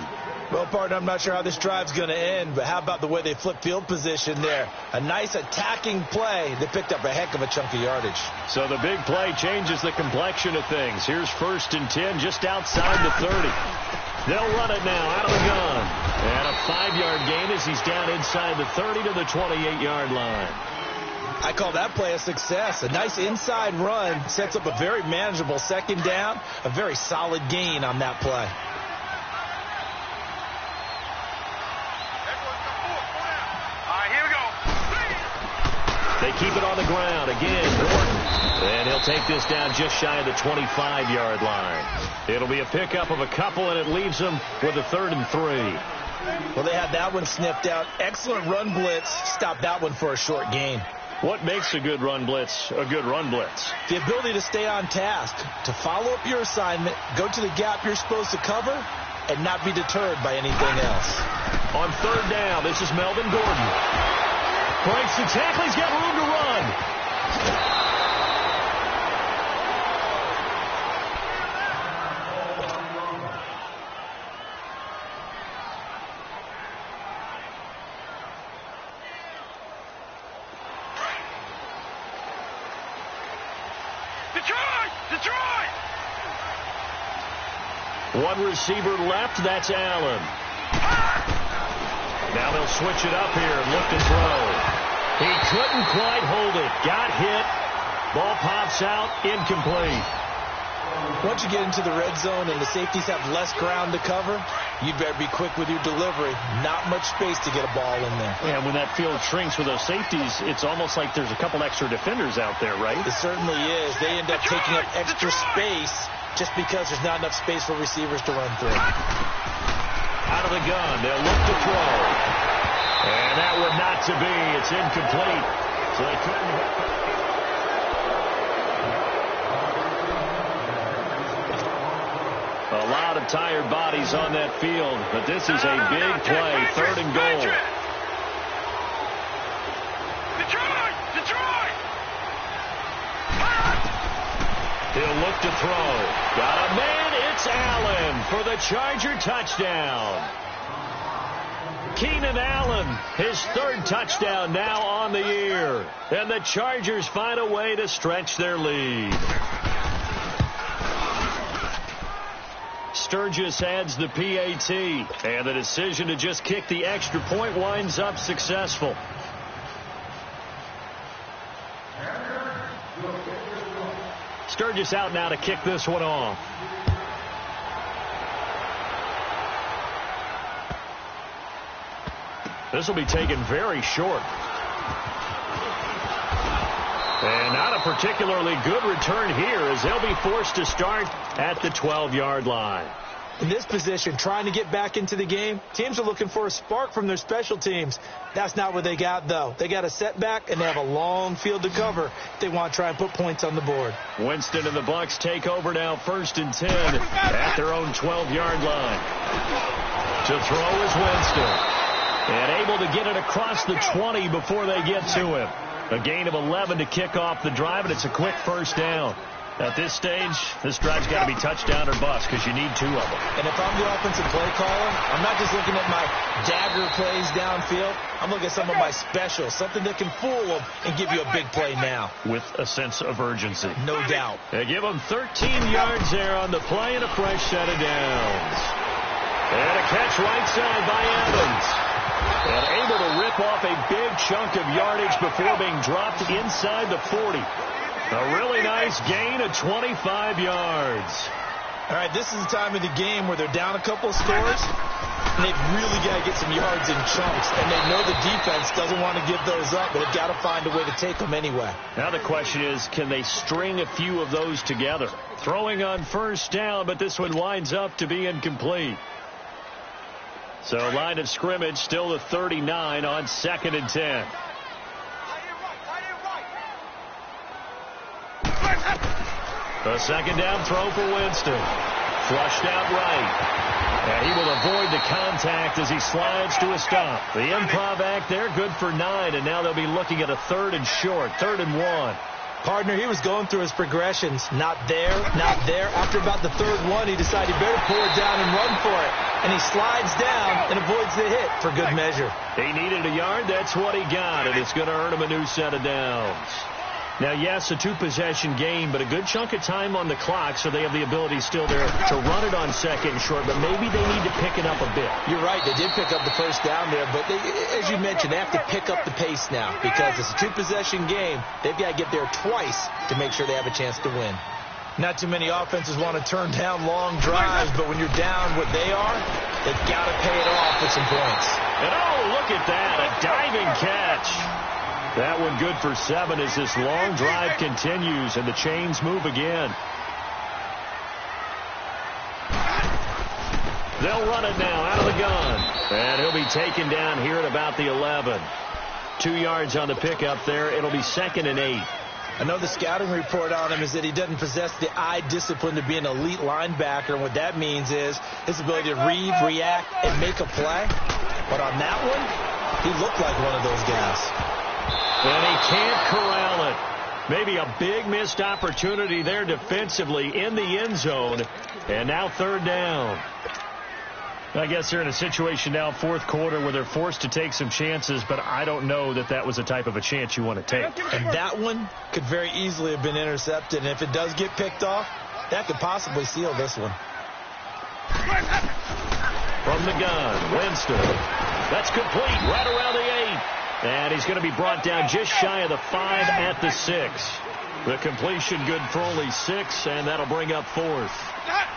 Well, partner, I'm not sure how this drive's going to end, but how about the way they flip field position there? A nice attacking play. They picked up a heck of a chunk of yardage. So the big play changes the complexion of things. Here's 1st and 10 just outside the 30. They'll run it now out of the gun. And a 5-yard gain as he's down inside the 30 to the 28-yard line. I call that play a success. A nice inside run sets up a very manageable 2nd down. A very solid gain on that play. They keep it on the ground. Again, Gordon. And he'll take this down just shy of the 25-yard line. It'll be a pickup of a couple, and it leaves them with a 3rd and 3. Well, they had that one sniffed out. Excellent run blitz. Stopped that one for a short gain. What makes a good run blitz a good run blitz? The ability to stay on task, to follow up your assignment, go to the gap you're supposed to cover, and not be deterred by anything else. On 3rd down, this is Melvin Gordon. Breaks the tackle. He's got room to run. Detroit! One receiver left. That's Allen. Now they'll switch it up here and look to throw. He couldn't quite hold it. Got hit. Ball pops out. Incomplete. Once you get into the red zone and the safeties have less ground to cover, you better be quick with your delivery. Not much space to get a ball in there. Yeah, when that field shrinks with those safeties, it's almost like there's a couple extra defenders out there, right? It certainly is. They end up taking up extra space just because there's not enough space for receivers to run through. Out of the gun. They'll look to throw. And that one not to be. It's incomplete. So they couldn't hit. A lot of tired bodies on that field, but this is a big play. 3rd and goal. Detroit! He'll look to throw. Got a man. It's Allen for the Charger touchdown. Keenan Allen, his 3rd touchdown now on the year. And the Chargers find a way to stretch their lead. Sturgis adds the PAT. And the decision to just kick the extra point winds up successful. Sturgis out now to kick this one off. This will be taken very short. And not a particularly good return here as they'll be forced to start at the 12-yard line. In this position, trying to get back into the game, teams are looking for a spark from their special teams. That's not what they got, though. They got a setback, and they have a long field to cover if they want to try and put points on the board. Winston and the Bucs take over now, 1st and 10 at their own 12-yard line. To throw is Winston. And able to get it across the 20 before they get to him. A gain of 11 to kick off the drive, and it's a quick 1st down. At this stage, this drive's got to be touchdown or bust because you need 2 of them. And if I'm the offensive play caller, I'm not just looking at my dagger plays downfield. I'm looking at some of my specials, something that can fool them and give you a big play now. With a sense of urgency. No doubt. They give them 13 yards there on the play and a fresh set of downs. And a catch right side by Evans. And able to rip off a big chunk of yardage before being dropped inside the 40. A really nice gain of 25 yards. All right, this is the time of the game where they're down a couple of scores, and they've really got to get some yards in chunks, and they know the defense doesn't want to give those up, but they've got to find a way to take them anyway. Now the question is, can they string a few of those together? Throwing on first down, but this one winds up to be incomplete. So line of scrimmage still the 39 on 2nd and 10. A second down throw for Winston. Flushed out right. And he will avoid the contact as he slides to a stop. The improv act there, good for 9, and now they'll be looking at a 3rd and short, 3rd and 1. Partner, he was going through his progressions. Not there, not there. After about the 3rd one, he decided he better pull it down and run for it. And he slides down and avoids the hit for good measure. He needed a yard. That's what he got, and it's going to earn him a new set of downs. Now, yes, a 2-possession game, but a good chunk of time on the clock, so they have the ability still there to run it on 2nd and short, but maybe they need to pick it up a bit. You're right. They did pick up the first down there, but as you mentioned, they have to pick up the pace now because it's a 2-possession game. They've got to get there twice to make sure they have a chance to win. Not too many offenses want to turn down long drives, but when you're down what they are, they've got to pay it off with some points. And oh, look at that, a diving catch. That one good for 7 as this long drive continues and the chains move again. They'll run it now out of the gun. And he'll be taken down here at about the 11. 2 yards on the pickup there. It'll be 2nd and 8. I know the scouting report on him is that he doesn't possess the eye discipline to be an elite linebacker. And what that means is his ability to read, react, and make a play. But on that one, he looked like one of those guys. And he can't corral it. Maybe a big missed opportunity there defensively in the end zone. And now 3rd down. I guess they're in a situation now, 4th quarter, where they're forced to take some chances, but I don't know that that was the type of a chance you want to take. And that one could very easily have been intercepted. And if it does get picked off, that could possibly seal this one. From the gun, Winston. That's complete right around the 8. And he's going to be brought down just shy of the 5 at the 6. The completion good for only 6, and that'll bring up 4th.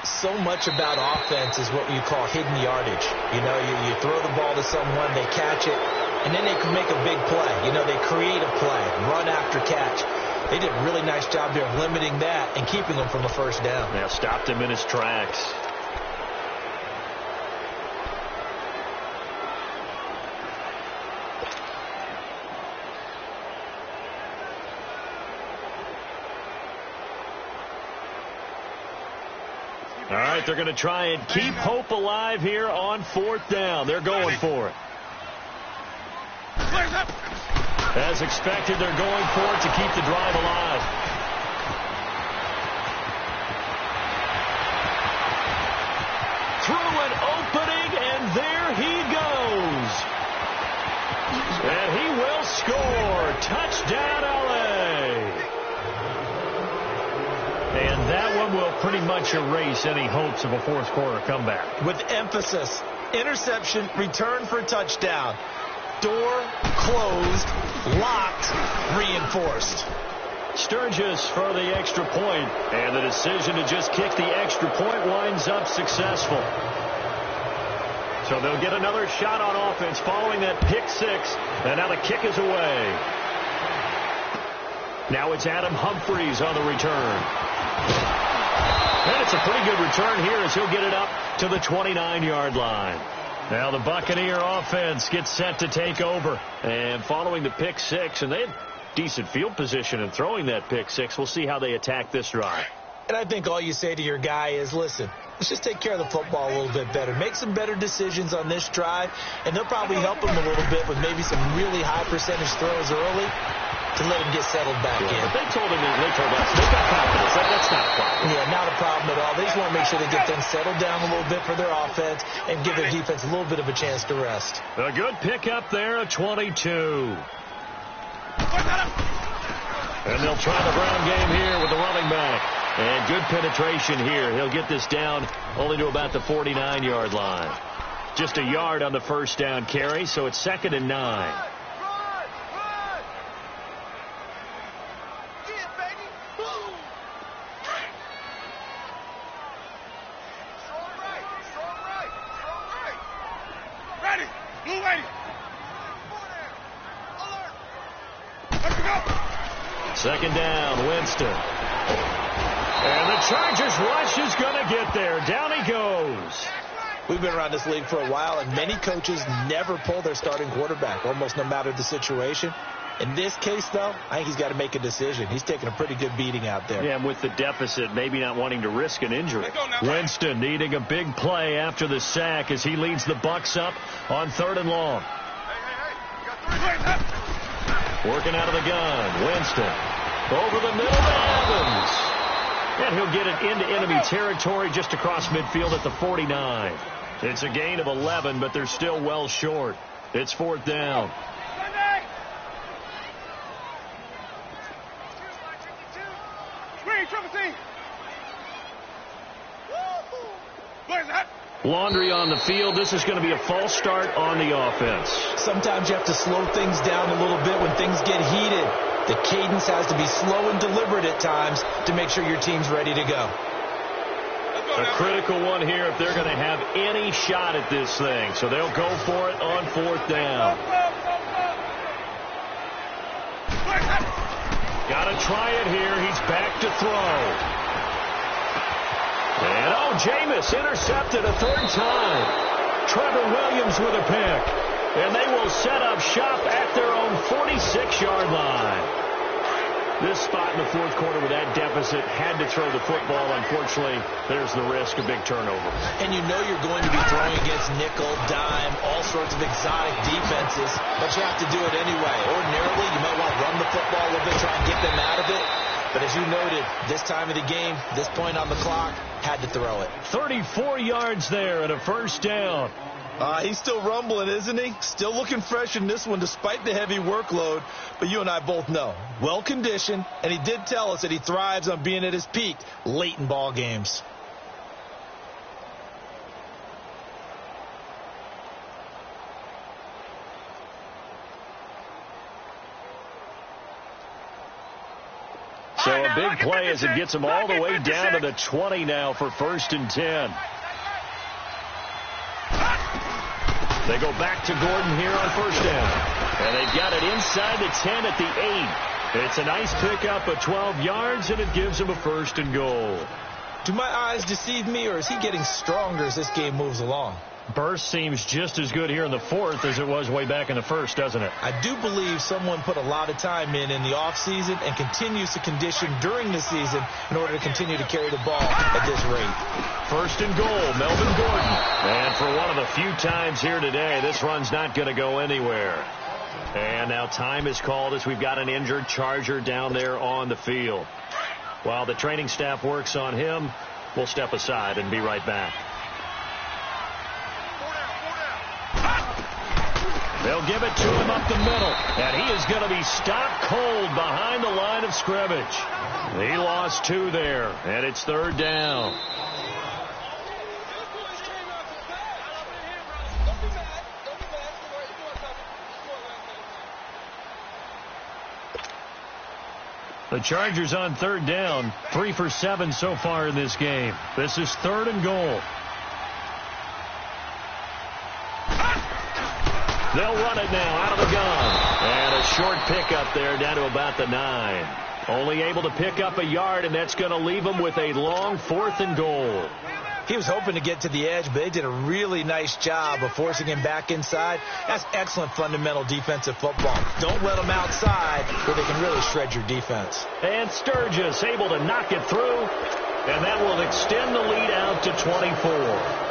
So much about offense is what you call hidden yardage. You know, you throw the ball to someone, they catch it, and then they can make a big play. You know, they create a play, run after catch. They did a really nice job there of limiting that and keeping them from a first down. Now stopped him in his tracks. All right, they're going to try and keep hope alive here on 4th down. They're going for it. As expected, they're going for it to keep the drive alive. Through an opening, and there he goes. And he will score. Touchdown, LA. And that one will pretty much erase any hopes of a 4th quarter comeback. With emphasis, interception, return for a touchdown. Door closed, locked, reinforced. Sturgis for the extra point, and the decision to just kick the extra point winds up successful. So they'll get another shot on offense following that pick 6, and now the kick is away. Now it's Adam Humphries on the return. And it's a pretty good return here as he'll get it up to the 29-yard line. Now the Buccaneer offense gets set to take over. And following the pick 6, and they had decent field position in throwing that pick 6. We'll see how they attack this drive. And I think all you say to your guy is, listen, let's just take care of the football a little bit better. Make some better decisions on this drive, and they'll probably help him a little bit with maybe some really high percentage throws early to let him get settled back in. But they told us, they've got confidence. That's not a problem. Yeah, not a problem at all. They just want to make sure they get things settled down a little bit for their offense and give their defense a little bit of a chance to rest. A good pickup there, a 22. And they'll try the ground game here with the running back. And good penetration here. He'll get this down only to about the 49-yard line. Just a yard on the first down carry, so it's 2nd and 9. Second down, Winston. And the Chargers rush is going to get there. Down he goes. We've been around this league for a while, and many coaches never pull their starting quarterback, almost no matter the situation. In this case, though, I think he's got to make a decision. He's taking a pretty good beating out there. Yeah, and with the deficit, maybe not wanting to risk an injury. Winston needing a big play after the sack as he leads the Bucs up on 3rd and long. Working out of the gun, Winston. Over the middle to Evans. And he'll get it into enemy territory just across midfield at the 49. It's a gain of 11, but they're still well short. It's 4th down. Laundry on the field. This is going to be a false start on the offense. Sometimes you have to slow things down a little bit when things get heated. The cadence has to be slow and deliberate at times to make sure your team's ready to go. A critical one here if they're going to have any shot at this thing. So they'll go for it on 4th down. Got to try it here. He's back to throw. And Jameis intercepted a 3rd time. Trevor Williams with a pick. And they will set up shop at their own 46-yard line. This spot in the 4th quarter with that deficit had to throw the football. Unfortunately, there's the risk of big turnover. And you know you're going to be throwing against nickel, dime, all sorts of exotic defenses, but you have to do it anyway. Ordinarily, you might want to run the football a little bit, try and get them out of it. But as you noted, this time of the game, this point on the clock, had to throw it. 34 yards there and a 1st down. He's still rumbling, isn't he? Still looking fresh in this one despite the heavy workload. But you and I both know, well-conditioned, and he did tell us that he thrives on being at his peak late in ball games. So a big play as it gets them all the way down to the 20 now for 1st and 10. They go back to Gordon here on 1st down. And they've got it inside the 10 at the 8. It's a nice pickup of 12 yards, and it gives them a 1st and goal. Do my eyes deceive me, or is he getting stronger as this game moves along? Burst seems just as good here in the 4th as it was way back in the 1st, doesn't it? I do believe someone put a lot of time in the offseason and continues to condition during the season in order to continue to carry the ball at this rate. 1st and goal, Melvin Gordon. And for one of the few times here today, this run's not going to go anywhere. And now time is called as we've got an injured Charger down there on the field. While the training staff works on him, we'll step aside and be right back. They'll give it to him up the middle, and he is going to be stopped cold behind the line of scrimmage. He lost 2 there, and it's 3rd down. The Chargers on 3rd down, 3 for 7 so far in this game. This is 3rd and goal. They'll run it now out of the gun. And a short pickup there down to about the 9. Only able to pick up a yard, and that's going to leave them with a long 4th and goal. He was hoping to get to the edge, but they did a really nice job of forcing him back inside. That's excellent fundamental defensive football. Don't let them outside where they can really shred your defense. And Sturgis able to knock it through, and that will extend the lead out to 24.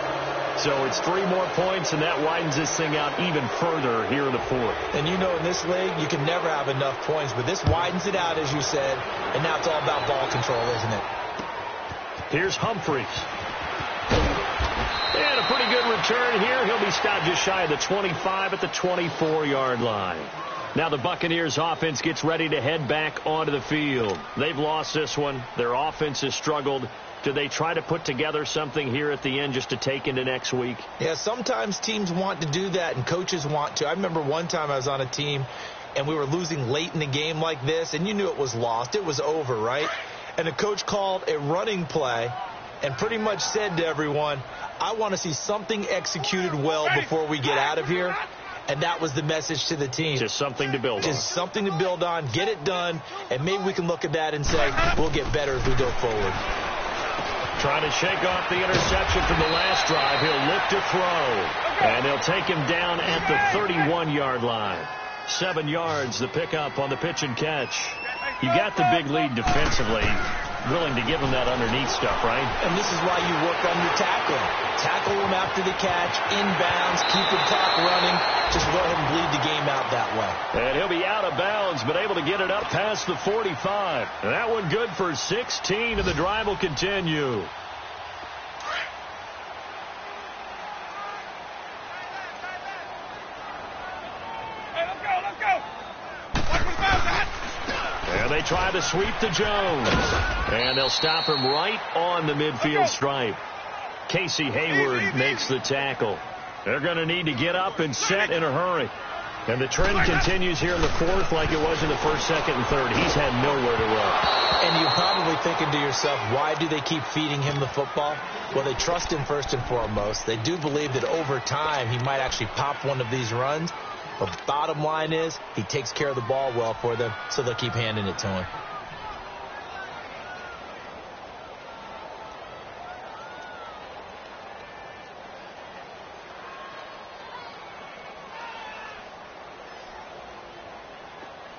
So it's 3 more points, and that widens this thing out even further here in the 4th. And you know in this league, you can never have enough points, but this widens it out, as you said, and now it's all about ball control, isn't it? Here's Humphries. And a pretty good return here. He'll be stopped just shy of the 25 at the 24-yard line. Now the Buccaneers offense gets ready to head back onto the field. They've lost this one. Their offense has struggled. Do they try to put together something here at the end just to take into next week? Yeah, sometimes teams want to do that and coaches want to. I remember one time I was on a team and we were losing late in the game like this, and you knew it was lost. It was over, right? And the coach called a running play and pretty much said to everyone, I want to see something executed well before we get out of here. And that was the message to the team. Just something to build on. Just something to build on, get it done, and maybe we can look at that and say, we'll get better as we go forward. Trying to shake off the interception from the last drive. He'll look to throw. And they'll take him down at the 31-yard line. 7 yards, the pickup on the pitch and catch. You got the big lead defensively. Willing to give him that underneath stuff, right? And this is why you work on your tackling. Tackle him after the catch, inbounds, keep the clock running. Just let him bleed the game out that way. And he'll be out of bounds, but able to get it up past the 45. And that one good for 16, and the drive will continue. And they try to sweep to Jones. And they'll stop him right on the midfield stripe. Casey Hayward makes the tackle. They're going to need to get up and set in a hurry. And the trend continues here in the fourth like it was in the first, second, and third. He's had nowhere to run. And you're probably thinking to yourself, why do they keep feeding him the football? Well, they trust him first and foremost. They do believe that over time he might actually pop one of these runs. But bottom line is he takes care of the ball well for them, so they'll keep handing it to him.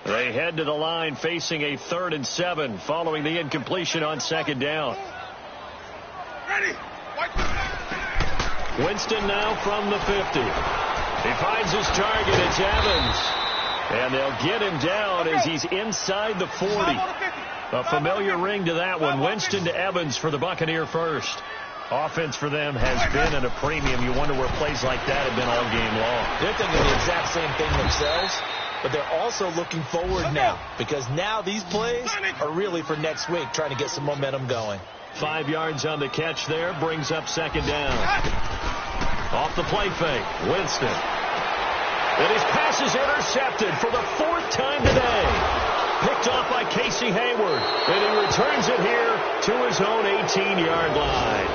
They head to the line facing a 3rd and 7 following the incompletion on 2nd down. Ready. Winston now from the 50. He finds his target. It's Evans. And they'll get him down as he's inside the 40. A familiar ring to that one. Winston to Evans for the Buccaneer first. Offense for them has been at a premium. You wonder where plays like that have been all game long. They're thinking the exact same thing themselves, but they're also looking forward now because now these plays are really for next week, trying to get some momentum going. 5 yards on the catch there, brings up 2nd down. Off the play fake, Winston. And his pass is intercepted for the 4th time today. Picked off by Casey Hayward. And he returns it here to his own 18-yard line.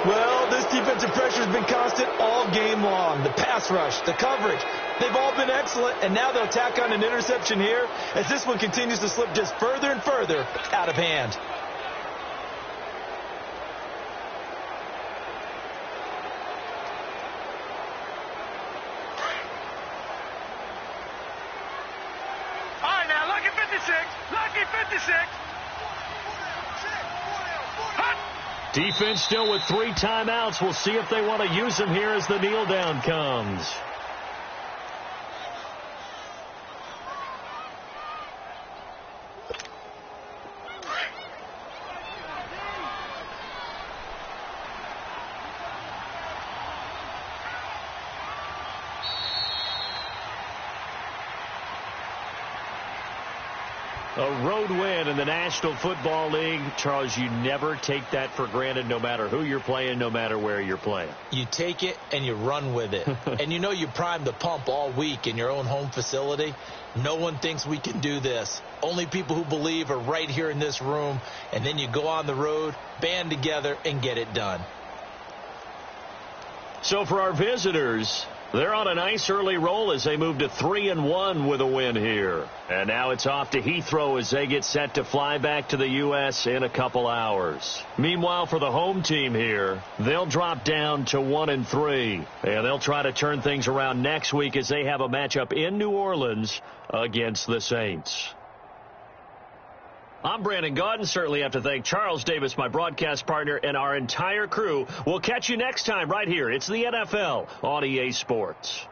Well, this defensive pressure has been constant all game long. The pass rush, the coverage, they've all been excellent. And now they'll tack on an interception here as this one continues to slip just further and further out of hand. Defense still with 3 timeouts. We'll see if they want to use them here as the kneel down comes. A road win in the National Football League. Charles, you never take that for granted no matter who you're playing, no matter where you're playing. You take it and you run with it. And you know you primed the pump all week in your own home facility. No one thinks we can do this. Only people who believe are right here in this room. And then you go on the road, band together, and get it done. So for our visitors, they're on a nice early roll as they move to 3-1 with a win here. And now it's off to Heathrow as they get set to fly back to the U.S. in a couple hours. Meanwhile, for the home team here, they'll drop down to 1-3. And they'll try to turn things around next week as they have a matchup in New Orleans against the Saints. I'm Brandon Gaudin. Certainly have to thank Charles Davis, my broadcast partner, and our entire crew. We'll catch you next time right here. It's the NFL on EA Sports.